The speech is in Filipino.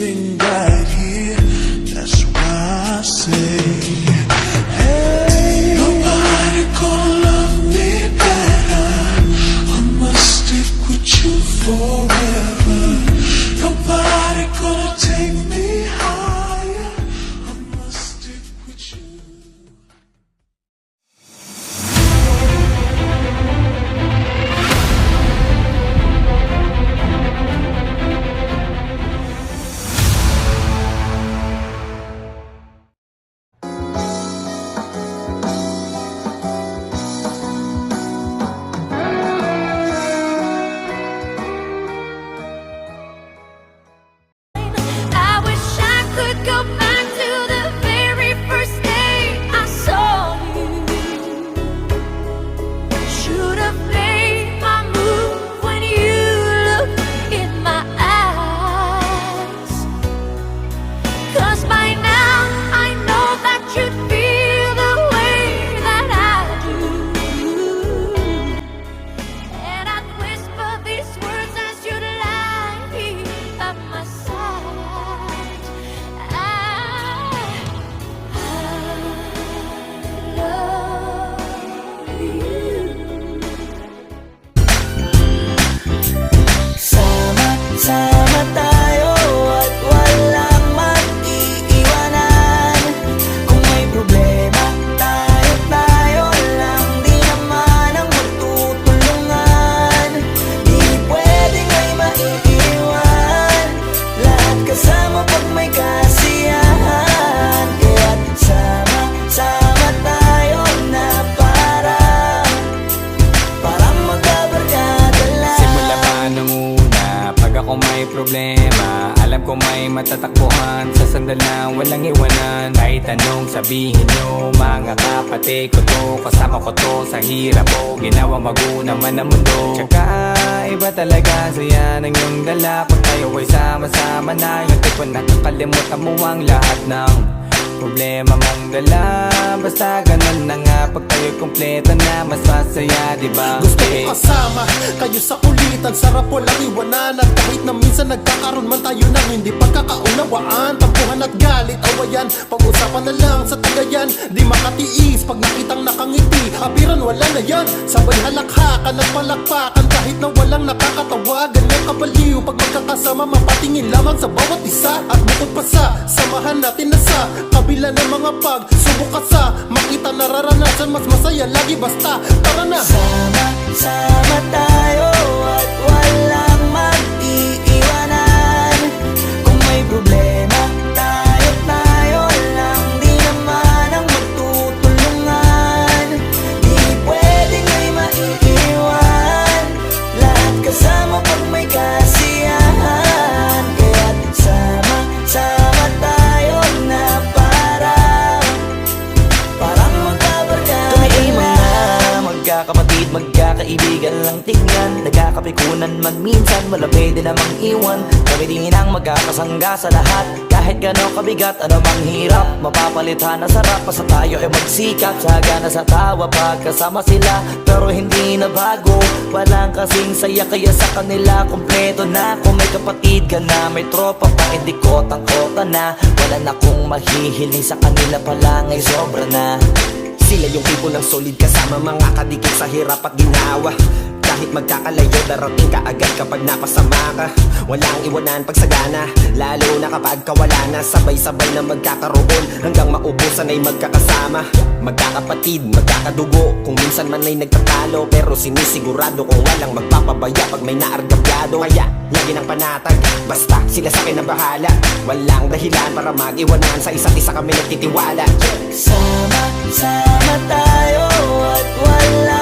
sleeping right here. That's why I say, hey, nobody gonna love me better. I must stick with you forever. Nobody gonna take me higher. I must stick with you. I wish I could go back to the very first day I saw you. Should have made my move when you looked in my eyes. 'Cause by now I know that you'd feel the way that I do. And I'd whisper these words as you'd lie here by my side. Sama-sama tayo at walang mag-iiwanan. Kung may problema, tayo lang. Di naman ang magtutulungan. Di pwedeng may maiiwan. Lahat kasama pag may kasiyahan. Kaya't sama-sama tayo na parang magkabarkada lang. Simula pa nung una, pag ako may problema, alam ko may matatakbuhan. Sa sandal na walang iwanan. Kahit anong sabihin nyo, mga kapatid ko to, kasama ko to sa hirap ko, ginawa maguna man ang mundo. Tsaka iba talaga saya ng iyong dala. Pag tayo ay sama-sama na, yung tipo nakakalimutan mo ang lahat ng problema mong dala. Basta ganun na nga, pag tayo'y kompleto na, mas masaya, diba? Gusto ko kasama kayo sa kulitan. Sarap walang iwanan. At kahit na minsan nagkakaroon man tayo ng hindi pagkakaunawaan, tampuhan at galit, awayan, pag-usapan na lang sa tagayan. Di makatiis pag nakitang nakangiti, apiran wala na yan. Sabay halakhakan at palakpakan kahit na walang nakakatawa. Ganyan kabaliw pag magkakasama, mapatingin lamang sa bawat isa. At bukod pa sa samahan natin na sa kabila ng mga pagsubok ka sa makita nararanasan, mas masaya lagi basta tara na. Sama tayo at walang mag-iiwanan. Kung may problema, tayo lang. Di naman ang magtutulungan. Di pwedeng may maiiwan. Lahat kasama pag may kasiyahan. Kaya't sama tayo na parang magkabarkada. Kami ay mga magkakapatid, magkakaibigan lang tingnan. Nagkakapikunan man minsan, wala pwede namang iwan. Kami din ang magkakasangga sa lahat. Kahit gano'ng kabigat, ano mang hirap, mapapalitan na sarap. Basta tayo ay magsikap, sagana sa tawa pagkasama sila. Pero hindi na bago, walang kasing saya. Kaya sa kanila kompleto na. Kung may kapatid ka na, may tropa pa, hindi kotang-kota na. Wala na kong mahihiling sa kanila pala, ngay sobra na. Sila yung tipo ng solid kasama, mga kadikit sa hirap at ginawa. Kahit magkakalayo, darating ka agad kapag napasama ka. Walang iwanan pag sagana, lalo na kapag kawala na. Sabay-sabay na magkakaroon, hanggang maubusan ay magkakasama. Magkakapatid, magkakadugo, kung minsan man ay nagtatalo, pero sinisigurado kung walang magpapabaya pag may naargabyado. Kaya lagi ng panatag, basta sila sa akin na bahala. Walang dahilan para mag-iwanan, sa isa't isa kami nagtitiwala. Sama tayo at wala